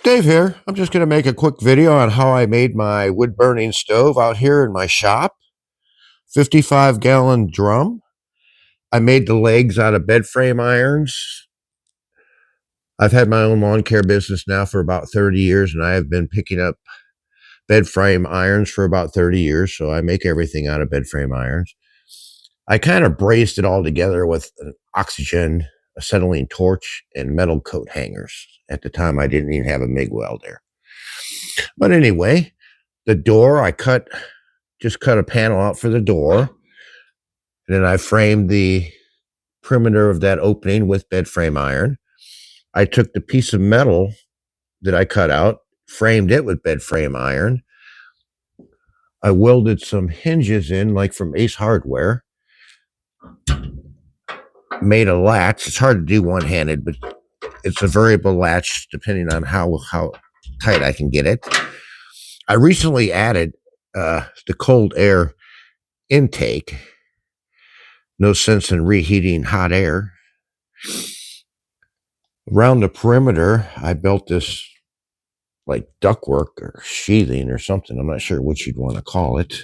Dave here. I'm just going to make a quick video on how I made my wood burning stove out here in my shop. 55-gallon drum. I made the legs out of bed frame irons. I've had my own lawn care business now for about 30 years, and I have been picking up bed frame irons for about 30 years, so I make everything out of bed frame irons. I kind of braced it all together with an oxygen, acetylene torch, and metal coat hangers. At the time, I didn't even have a MIG welder. But anyway, the door, I just cut a panel out for the door. And then I framed the perimeter of that opening with bed frame iron. I took the piece of metal that I cut out, framed it with bed frame iron. I welded some hinges in, like from Ace Hardware. Made a latch. It's hard to do one-handed, but it's a variable latch depending on how tight I can get it. I recently added the cold air intake. No sense in reheating hot air. Around the perimeter, I built this like ductwork or sheathing or something. I'm not sure what you'd want to call it.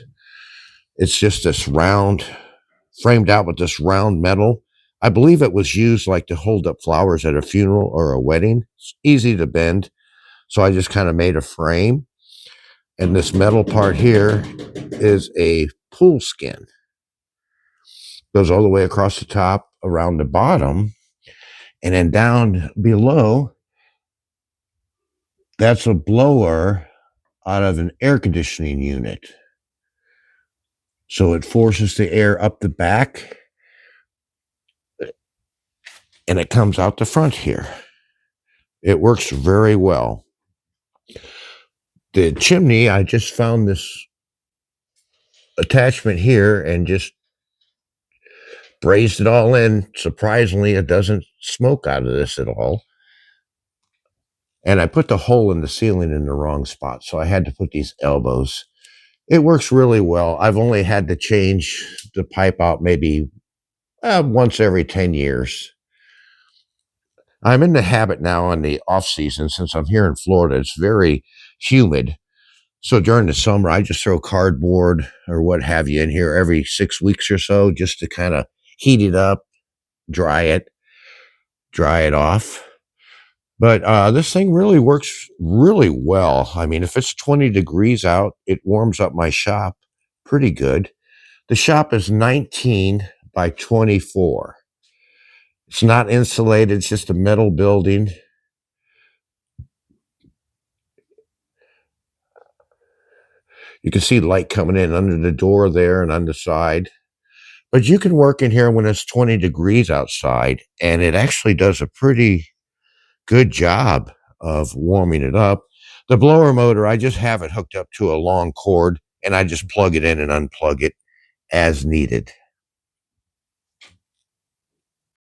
It's just this round, framed out with this round metal. I believe it was used like to hold up flowers at a funeral or a wedding. It's easy to bend. So I just kind of made a frame. And this metal part here is a pool skin. Goes all the way across the top, around the bottom. And then down below, that's a blower out of an air conditioning unit. So it forces the air up the back and it comes out the front here. It works very well. The chimney, I just found this attachment here and just brazed it all in. Surprisingly, it doesn't smoke out of this at all. And I put the hole in the ceiling in the wrong spot, so I had to put these elbows. It works really well. I've only had to change the pipe out maybe once every 10 years. I'm in the habit now in the off season, since I'm here in Florida, it's very humid. So during the summer, I just throw cardboard or what have you in here every 6 weeks or so, just to kind of heat it up, dry it off. But this thing really works really well. I mean, if it's 20 degrees out, it warms up my shop pretty good. The shop is 19 by 24. It's not insulated. It's just a metal building. You can see light coming in under the door there and on the side. But you can work in here when it's 20 degrees outside, and it actually does a pretty good job of warming it up. The blower motor, I just have it hooked up to a long cord, and I just plug it in and unplug it as needed.